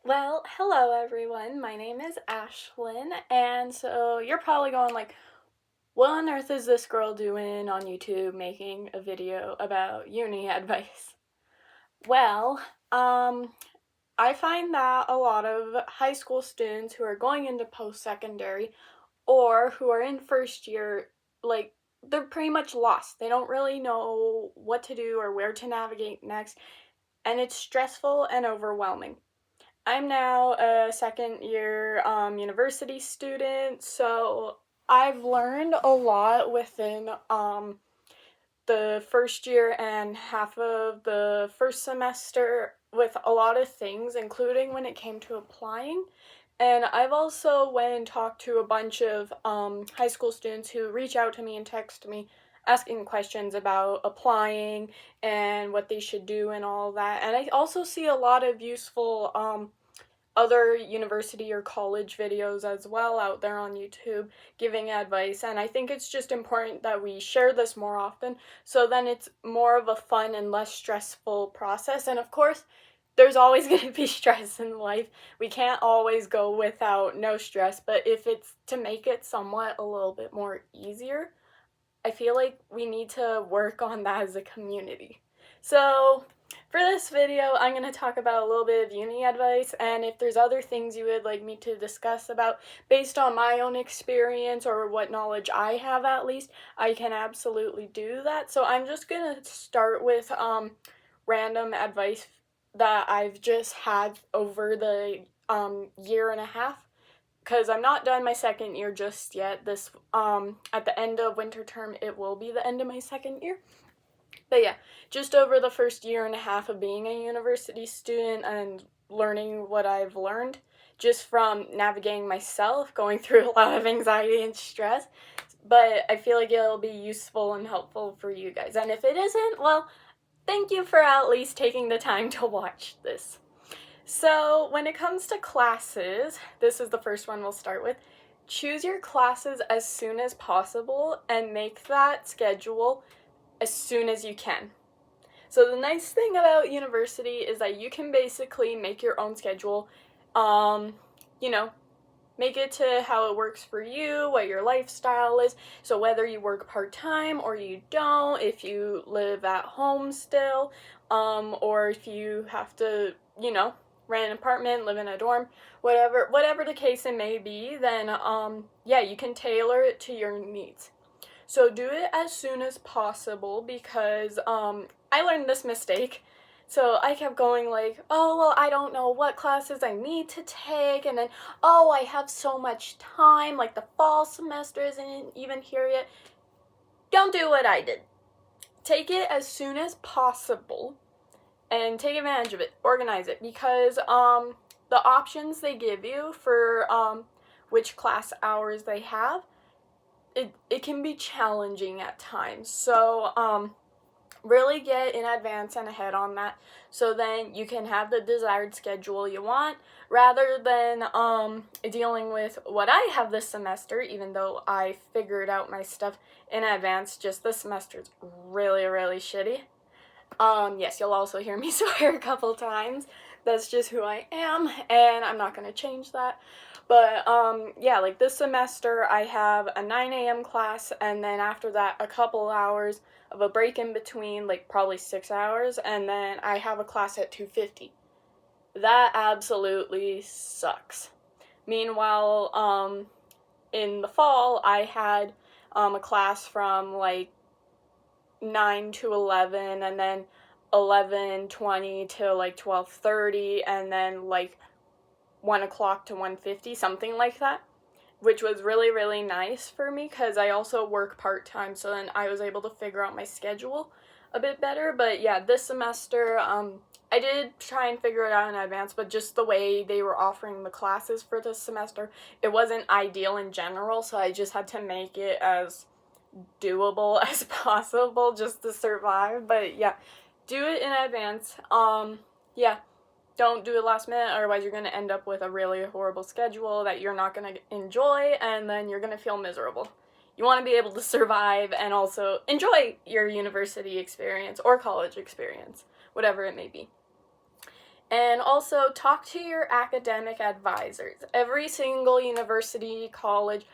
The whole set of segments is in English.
Well, hello everyone. My name is Ashlyn, and so you're probably going like, what on earth is this girl doing on YouTube making a video about uni advice? Well, um, I find that a lot of high school students who are going into post-secondary or who are in first year, like, they're pretty much lost. They don't really know what to do or where to navigate next, and it's stressful and overwhelming. I'm now a second year university student, so I've learned a lot within the first year and half of the first semester with a lot of things, including when it came to applying. And I've also went and talked to a bunch of high school students who reach out to me and text me asking questions about applying and what they should do and all that. And I also see a lot of useful other university or college videos as well out there on YouTube giving advice, and I think it's just important that we share this more often so then it's more of a fun and less stressful process. And of course, there's always going to be stress in life. We can't always go without no stress, but if it's to make it somewhat a little bit more easier, I feel like we need to work on that as a community. So, for this video, I'm going to talk about a little bit of uni advice, and if there's other things you would like me to discuss about based on my own experience or what knowledge I have at least, I can absolutely do that. So, I'm just going to start with random advice that I've just had over the year and a half because I'm not done my second year just yet. This at the end of winter term it will be the end of my second year. But yeah, just over the first year and a half of being a university student and learning what I've learned just from navigating myself, going through a lot of anxiety and stress. But I feel like it'll be useful and helpful for you guys. And if it isn't, well, thank you for at least taking the time to watch this. So, when it comes to classes, this is the first one we'll start with. Choose your classes as soon as possible and make that schedule as soon as you can. So, the nice thing about university is that you can basically make your own schedule. You know, make it to how it works for you, what your lifestyle is. So, whether you work part time or you don't, if you live at home still, or if you have to, rent an apartment, live in a dorm, whatever the case it may be, then yeah, you can tailor it to your needs. So do it as soon as possible because I learned this mistake. So I kept going like, oh, well, I don't know what classes I need to take. And then, oh, I have so much time. Like the fall semester isn't even here yet. Don't do what I did. Take it as soon as possible and take advantage of it. Organize it because the options they give you for which class hours they have, it can be challenging at times. So really get in advance and ahead on that so then you can have the desired schedule you want rather than dealing with what I have this semester. Even though I figured out my stuff in advance, just this semester is really shitty. Yes, you'll also hear me swear a couple times. That's just who I am, and I'm not gonna change that. But yeah, like this semester I have a 9 a.m. class, and then after that a couple hours of a break in between, like probably 6 hours, and then I have a class at 2:50. That absolutely sucks. Meanwhile, in the fall I had a class from like 9 to 11, and then 11:20 to like 12:30, and then like 1 o'clock to 1:50, something like that, which was really nice for me because I also work part-time, so then I was able to figure out my schedule a bit better. But yeah, this semester I did try and figure it out in advance, but just the way they were offering the classes for this semester, it wasn't ideal in general, so I just had to make it as doable as possible just to survive. But yeah, do it in advance. Yeah, don't do it last minute, otherwise you're going to end up with a really horrible schedule that you're not going to enjoy, and then you're going to feel miserable. You want to be able to survive and also enjoy your university experience or college experience, whatever it may be. And also talk to your academic advisors. Every single university, college,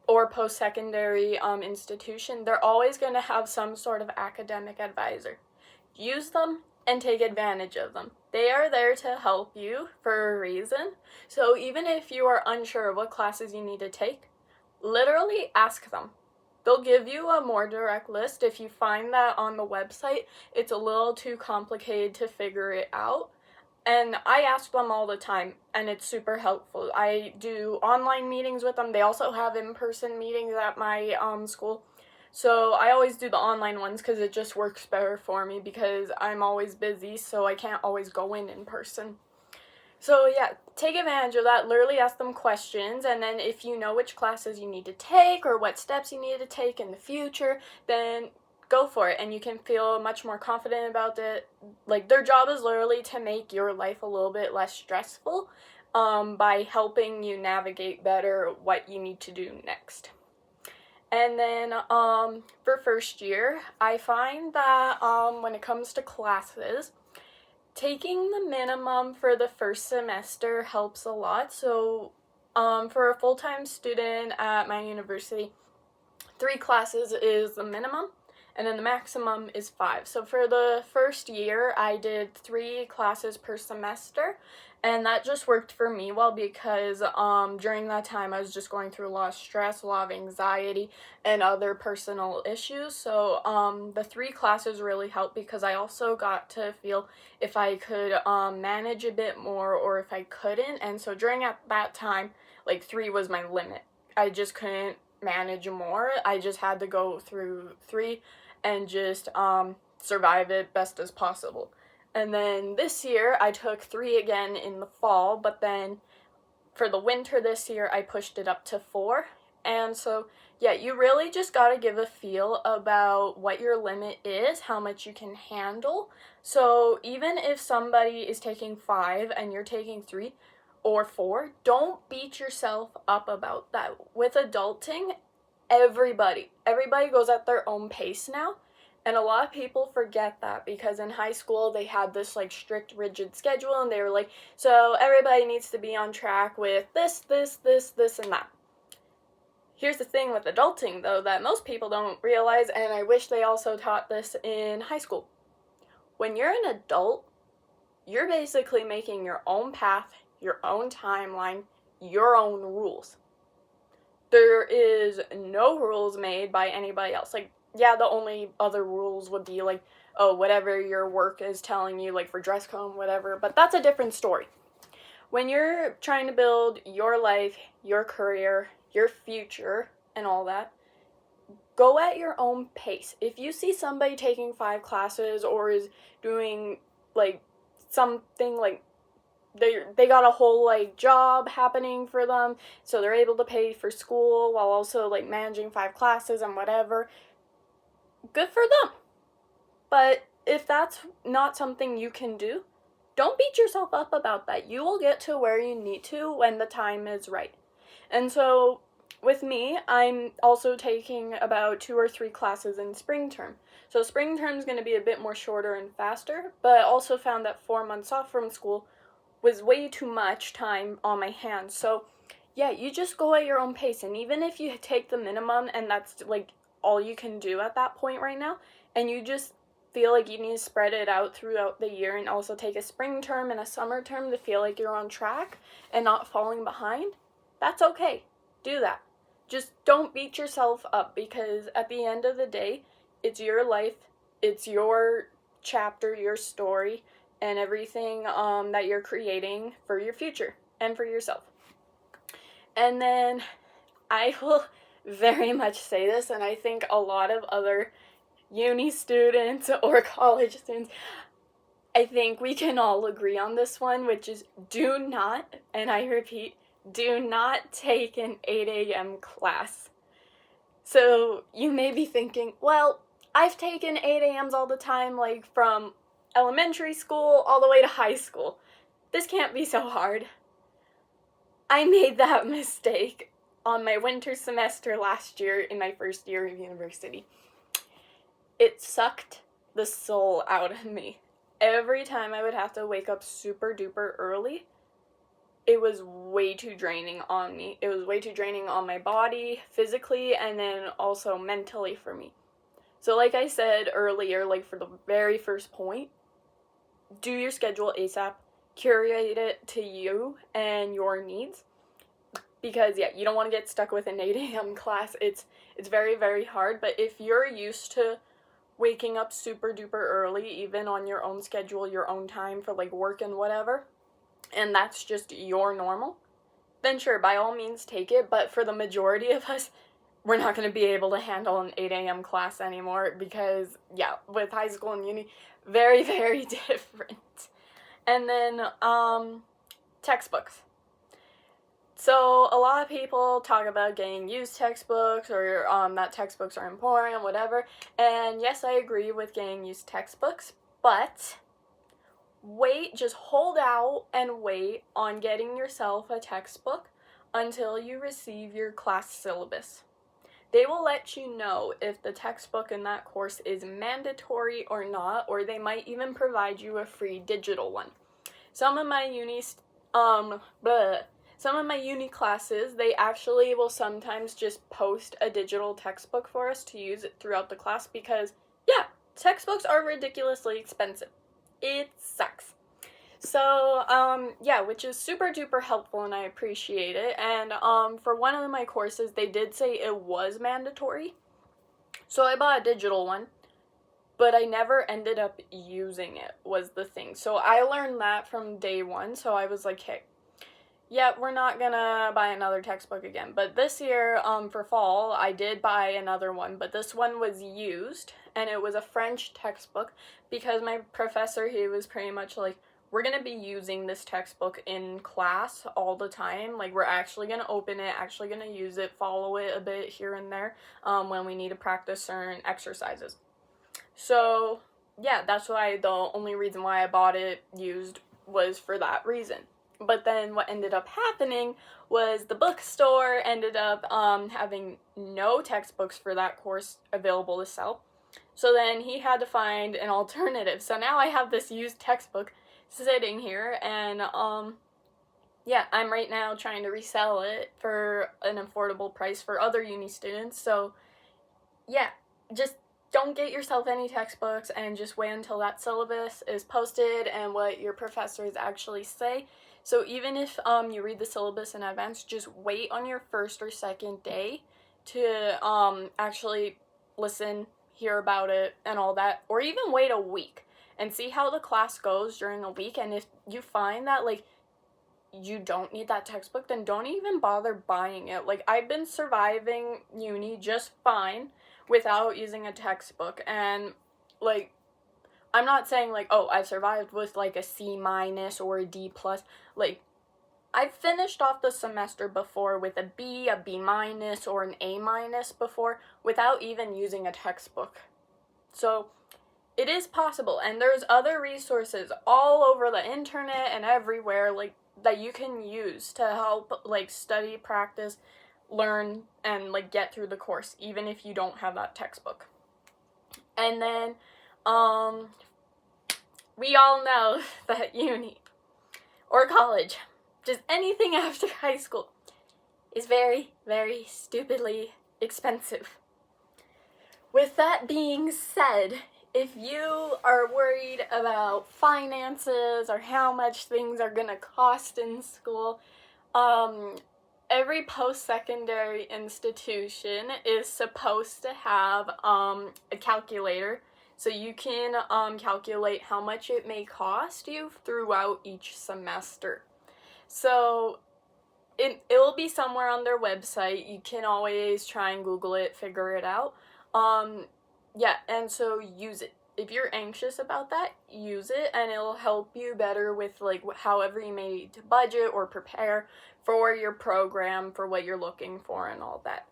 or post-secondary institution, they're always going to have some sort of academic advisor. Use them and take advantage of them. They are there to help you for a reason. So even if you are unsure of what classes you need to take, literally ask them. They'll give you a more direct list. If you find that on the website, it's a little too complicated to figure it out. And I ask them all the time, and it's super helpful. I do online meetings with them. They also have in-person meetings at my school. So I always do the online ones because it just works better for me because I'm always busy, so I can't always go in person. So yeah, take advantage of that. Literally ask them questions, and then if you know which classes you need to take or what steps you need to take in the future, then go for it, and you can feel much more confident about it. Like, their job is literally to make your life a little bit less stressful by helping you navigate better what you need to do next. And then for first year, I find that when it comes to classes, taking the minimum for the first semester helps a lot. So for a full-time student at my university, 3 classes is the minimum, and then the maximum is 5. So for the first year, I did 3 classes per semester, and that just worked for me well because during that time I was just going through a lot of stress, a lot of anxiety, and other personal issues. So the 3 classes really helped because I also got to feel if I could manage a bit more or if I couldn't. And so during at that time, like 3 was my limit. I just couldn't manage more. I just had to go through 3 and just survive it best as possible. And then this year I took 3 again in the fall, but then for the winter this year I pushed it up to 4. And so yeah, you really just got to give a feel about what your limit is, how much you can handle. So even if somebody is taking 5 and you're taking 3 or 4, don't beat yourself up about that. With adulting, everybody goes at their own pace now. And a lot of people forget that because in high school they had this like strict, rigid schedule, and they were like, so everybody needs to be on track with this, and that. Here's the thing with adulting, though, that most people don't realize, and I wish they also taught this in high school. When you're an adult, you're basically making your own path, your own timeline, your own rules. There is no rules made by anybody else. Like, yeah, the only other rules would be like, oh, whatever your work is telling you, like for dress code, whatever, but that's a different story. When you're trying to build your life, your career, your future, and all that, go at your own pace. If you see somebody taking 5 classes or is doing like something like they got a whole like job happening for them, so they're able to pay for school while also like managing 5 classes and whatever, good for them. But if that's not something you can do, don't beat yourself up about that. You will get to where you need to when the time is right. And so with me, I'm also taking about 2 or 3 classes in spring term. So spring term is going to be a bit more shorter and faster, but I also found that 4 months off from school was way too much time on my hands. So yeah, you just go at your own pace. And even if you take the minimum and that's like all you can do at that point right now, and you just feel like you need to spread it out throughout the year and also take a spring term and a summer term to feel like you're on track and not falling behind, that's okay. Do that. Just don't beat yourself up because at the end of the day, it's your life, it's your chapter, your story, and everything that you're creating for your future and for yourself. And then I will very much say this, and I think a lot of other uni students or college students, I think we can all agree on this one, which is do not, and I repeat, do not take an 8 a.m. class. So you may be thinking, well, I've taken 8 a.m.s all the time, like from elementary school all the way to high school. This can't be so hard. I made that mistake on my winter semester last year in my first year of university. It sucked the soul out of me. every time I would have to wake up super duper early, it was way too draining on me. It was way too draining on my body, physically, and then also mentally for me. So like I said earlier, like for the very first point, do your schedule ASAP, curate it to you and your needs, because yeah, you don't want to get stuck with an 8 a.m. class. It's very, very hard, but if you're used to waking up super duper early, even on your own schedule, your own time for like work and whatever, and that's just your normal, then sure, by all means take it. But for the majority of us, we're not going to be able to handle an 8 a.m. class anymore, because yeah, with high school and uni, very, very different. And then textbooks. So a lot of people talk about getting used textbooks, or that textbooks are important, whatever. And yes, I agree with getting used textbooks, but wait, just hold out and wait on getting yourself a textbook until you receive your class syllabus. They will let you know if the textbook in that course is mandatory or not, or they might even provide you a free digital one. Some of my uni classes, they actually will sometimes just post a digital textbook for us to use it throughout the class, because yeah, textbooks are ridiculously expensive. It sucks. So, yeah, which is super duper helpful, and I appreciate it. And, for one of my courses, they did say it was mandatory. So I bought a digital one, but I never ended up using it, was the thing. So I learned that from day one, so I was like, hey, yeah, we're not gonna buy another textbook again. But this year, for fall, I did buy another one, but this one was used, and it was a French textbook, because my professor, he was pretty much like, we're going to be using this textbook in class all the time. Like, we're actually going to open it, actually going to use it, follow it a bit here and there when we need to practice certain exercises. So, yeah, that's why the only reason why I bought it used was for that reason. But then what ended up happening was the bookstore ended up having no textbooks for that course available to sell. So then he had to find an alternative. So now I have this used textbook sitting here, and yeah, I'm right now trying to resell it for an affordable price for other uni students. So yeah, just don't get yourself any textbooks, and just wait until that syllabus is posted and what your professors actually say. So even if you read the syllabus in advance, just wait on your first or second day to actually listen, hear about it and all that, or even wait a week and see how the class goes during a week. And if you find that like you don't need that textbook, then don't even bother buying it. Like, I've been surviving uni just fine without using a textbook, and like, I'm not saying like, oh, I've survived with like a C- or a D+. Like, I've finished off the semester before with a B, a B- or an A- before without even using a textbook. So it is possible, and there's other resources all over the internet and everywhere, like, that you can use to help like study, practice, learn, and like get through the course, even if you don't have that textbook. And then we all know that uni or college, just anything after high school, is very, very stupidly expensive. With that being said, if you are worried about finances or how much things are gonna cost in school, every post-secondary institution is supposed to have a calculator, so you can calculate how much it may cost you throughout each semester. So it will be somewhere on their website. You can always try and Google it, figure it out. Yeah, and so use it. If you're anxious about that, use it, and it'll help you better with like however you may need to budget or prepare for your program, for what you're looking for and all that.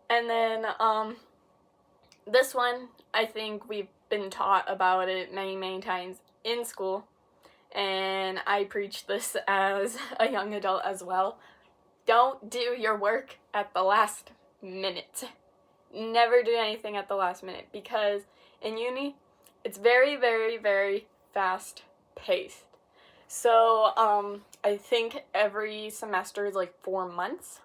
And then this one, I think we've been taught about it many, many times in school, and I preach this as a young adult as well. Don't do your work at the last minute. Never do anything at the last minute, because in uni, it's very, very, very, fast paced. So, I think every semester is like 4 months,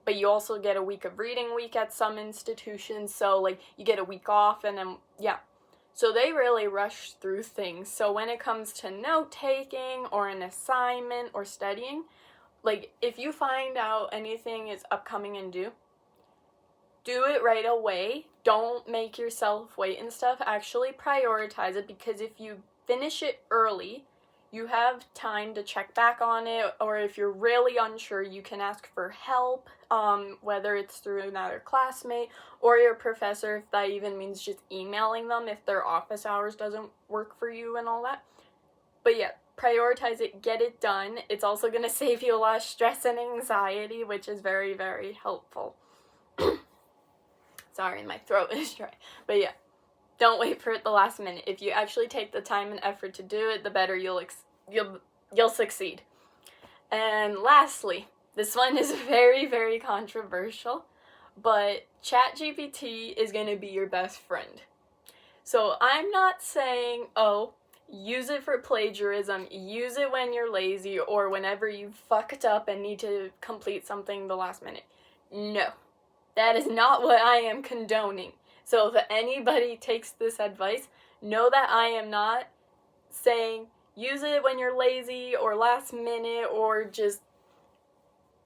but you also get a week of reading week at some institutions, so like you get a week off and then, yeah. So they really rush through things. So when it comes to note taking or an assignment or studying, like if you find out anything is upcoming and due, do it right away. Don't make yourself wait and stuff. Actually prioritize it, because if you finish it early, you have time to check back on it, or if you're really unsure, you can ask for help, whether it's through another classmate or your professor, if that even means just emailing them if their office hours doesn't work for you and all that. But yeah, prioritize it, get it done. It's also going to save you a lot of stress and anxiety, which is very, very helpful. Sorry, my throat is dry. But yeah, don't wait for it the last minute. If you actually take the time and effort to do it, the better you'll succeed. And lastly, this one is very, very controversial, but ChatGPT is going to be your best friend. So I'm not saying, oh, use it for plagiarism, use it when you're lazy or whenever you fucked up and need to complete something the last minute. No, that is not what I am condoning. So if anybody takes this advice, know that I am not saying use it when you're lazy or last minute or just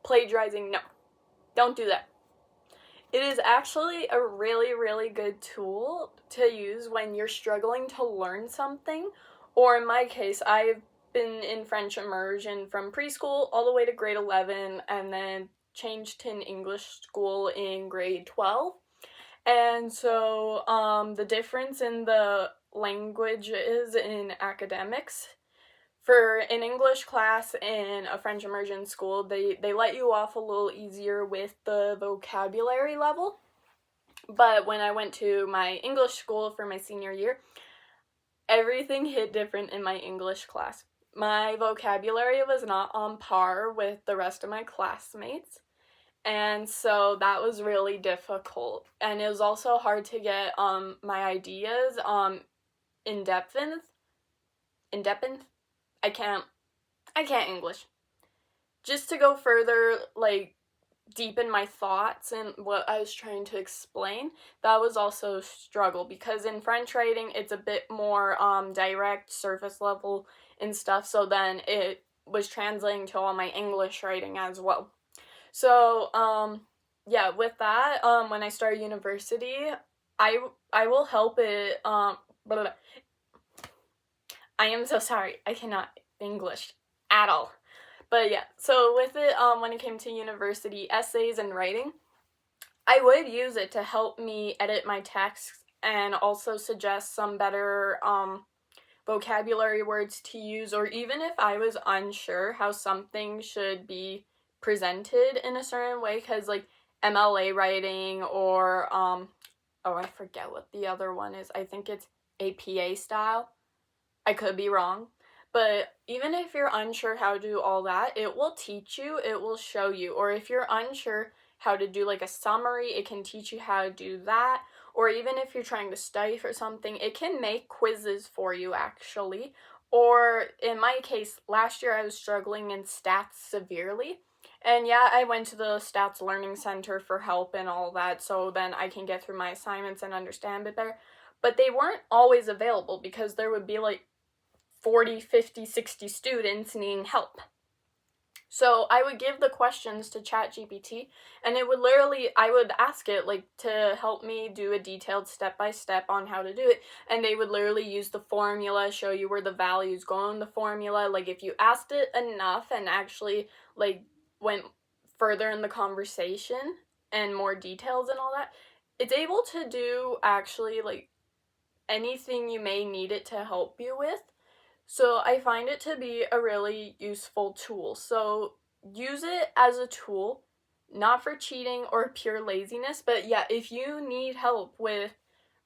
plagiarizing. No, don't do that. It is actually a really, really good tool to use when you're struggling to learn something. Or in my case, I've been in French immersion from preschool all the way to grade 11 and then changed to an English school in grade 12. And so the difference in the languages in academics, for an English class in a French immersion school, they let you off a little easier with the vocabulary level. But when I went to my English school for my senior year, everything hit different in my English class. My vocabulary was not on par with the rest of my classmates. And so that was really difficult. And it was also hard to get my ideas in depth. I can't English. Just to go further, like, deepen my thoughts and what I was trying to explain, that was also a struggle, because in French writing, it's a bit more direct, surface level and stuff, so then it was translating to all my English writing as well. So, yeah, with that, when I start university, I will help it, blah. I am so sorry, I cannot English at all. But yeah, so with it, when it came to university essays and writing, I would use it to help me edit my texts and also suggest some better vocabulary words to use, or even if I was unsure how something should be presented in a certain way, because like MLA writing or oh, I forget what the other one is. I think it's APA style. I could be wrong. But even if you're unsure how to do all that, it will teach you, it will show you. Or if you're unsure how to do like a summary, it can teach you how to do that. Or even if you're trying to study for something, it can make quizzes for you actually. Or in my case, last year I was struggling in stats severely. And yeah, I went to the Stats Learning Center for help and all that, so then I can get through my assignments and understand a bit better. But they weren't always available because there would be like 40, 50, 60 students needing help. So I would give the questions to ChatGPT, and it would literally, I would ask it like to help me do a detailed step-by-step on how to do it, and they would literally use the formula, show you where the values go in the formula. Like if you asked it enough and actually like went further in the conversation and more details and all that, it's able to do actually like anything you may need it to help you with. So I find it to be a really useful tool. So use it as a tool, not for cheating or pure laziness, but yeah, if you need help with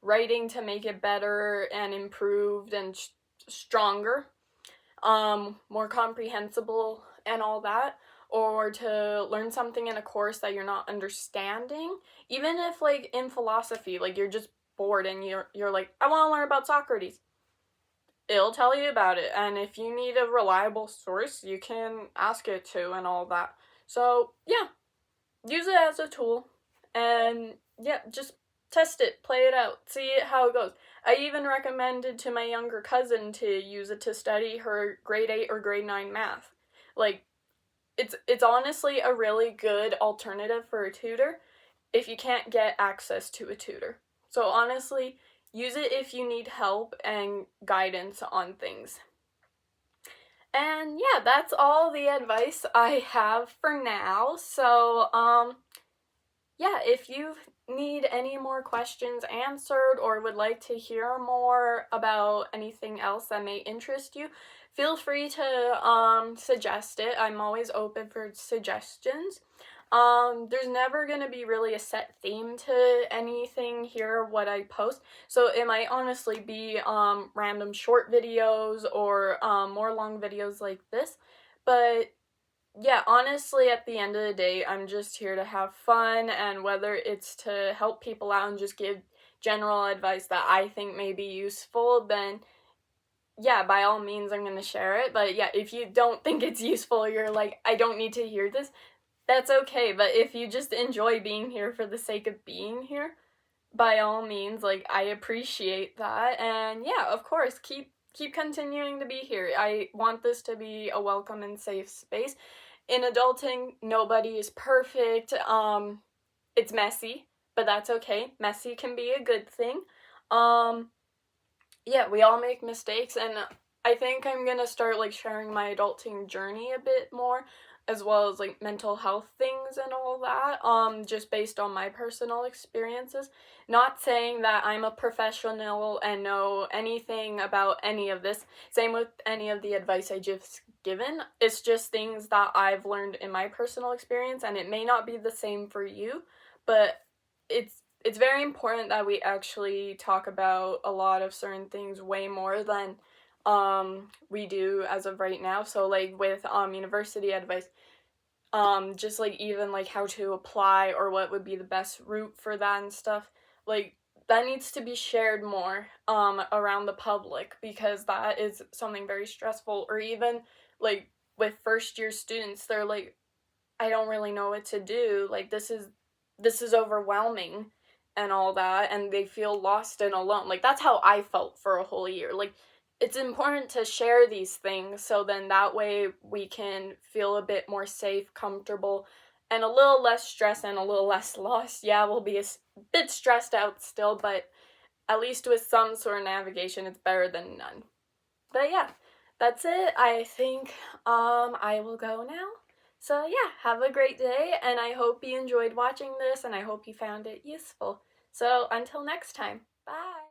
writing to make it better and improved and stronger, more comprehensible and all that, or to learn something in a course that you're not understanding, even if like in philosophy, like you're just bored and you're like, I want to learn about Socrates. it'll tell you about it. And if you need a reliable source, you can ask it to and all that. So yeah, use it as a tool, and yeah, just test it, play it out, see how it goes. I even recommended to my younger cousin to use it to study her grade 8 or grade 9 math. Like, it's honestly a really good alternative for a tutor if you can't get access to a tutor. So honestly, use it if you need help and guidance on things. And yeah, that's all the advice I have for now. So, yeah, if you need any more questions answered or would like to hear more about anything else that may interest you, feel free to suggest it. I'm always open for suggestions. There's never going to be really a set theme to anything here, what I post. So it might honestly be random short videos or more long videos like this. But yeah, honestly, at the end of the day, I'm just here to have fun, and whether it's to help people out and just give general advice that I think may be useful, then yeah, by all means, I'm going to share it. But yeah, if you don't think it's useful, you're like, I don't need to hear this, that's okay. But if you just enjoy being here for the sake of being here, by all means, like, I appreciate that. And yeah, of course, keep continuing to be here. I want this to be a welcome and safe space. In adulting, nobody is perfect. It's messy, but that's okay. Messy can be a good thing. Yeah, we all make mistakes, and I think I'm gonna start like sharing my adulting journey a bit more, as well as like mental health things and all that, just based on my personal experiences. Not saying that I'm a professional and know anything about any of this. Same with any of the advice I just given. It's just things that I've learned in my personal experience, and it may not be the same for you, but it's very important that we actually talk about a lot of certain things way more than we do as of right now. So like with university advice, just like even like how to apply or what would be the best route for that and stuff, like that needs to be shared more around the public, because that is something very stressful. Or even like with first year students, they're like, I don't really know what to do, like this is overwhelming and all that, and they feel lost and alone. Like that's how I felt for a whole year. Like it's important to share these things, so then that way we can feel a bit more safe, comfortable, and a little less stressed and a little less lost. Yeah, we'll be a bit stressed out still, but at least with some sort of navigation, it's better than none. But yeah, that's it. I think I will go now. So yeah, have a great day, and I hope you enjoyed watching this, and I hope you found it useful. So until next time, bye!